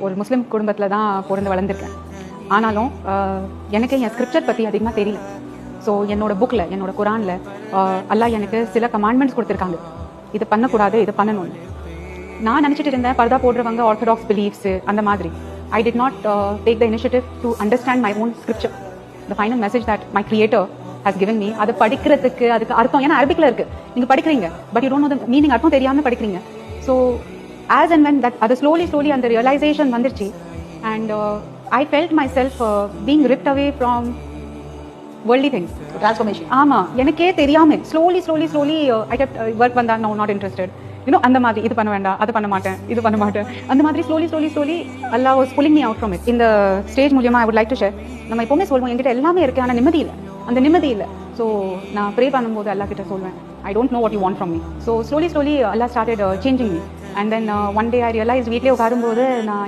ஒரு முஸ்லீம் குடும்பத்தில் தான் பிறந்து வளர்ந்துருக்கேன். ஆனாலும் எனக்கு என் ஸ்கிரிப்சர் பற்றி அதிகமாக தெரியல. ஸோ என்னோட புக்கில், என்னோட குரானில் அல்லாஹ் எனக்கு சில கமாண்ட்மெண்ட்ஸ் கொடுத்துருக்காங்க. இது பண்ணக்கூடாது, இது பண்ணணும்னு. நான் நினச்சிட்டு இருந்தேன் பர்தா போடுறவங்க ஆர்த்தடாக்ஸ் பிலீஃப்ஸு அந்த மாதிரி. I did not take the initiative to understand my own scripture, the final message that my creator has given me. அதை படிக்கிறதுக்கு அதுக்கு அர்த்தம், ஏன்னா அரபிக்கில் இருக்குது, நீங்கள் படிக்கிறீங்க, but you don't know the meaning, அர்த்தம் தெரியாமல் படிக்கிறீங்க. So as and when that அது slowly அந்த realization வந்துருச்சு. and I felt myself being ripped away from worldly things. transformation. ஆமா, எனக்கே தெரியாம slowly I kept work வந்தா no not interested, you know, அந்த மாதிரி இது பண்ண வேண்டாம், அது பண்ண மாட்டேன், இது பண்ண மாட்டேன், அந்த மாதிரி slowly Allah was pulling me out from it. இந்த ஸ்டேஜ் மூலமா I would like to share, நம்ம எப்பவுமே சொல்வோம் என்கிட்ட எல்லாமே இருக்கு, ஆனா நிம்மதி இல்லை, அந்த நிம்மதி இல்லை. ஸோ நான் ப்ரே பண்ணும்போது அல்லா கிட்ட சொல்வேன், I don't know what you want from me. So slowly Allah started changing me. And then one day I realized வீட்லயே உட்காரும்போது நான்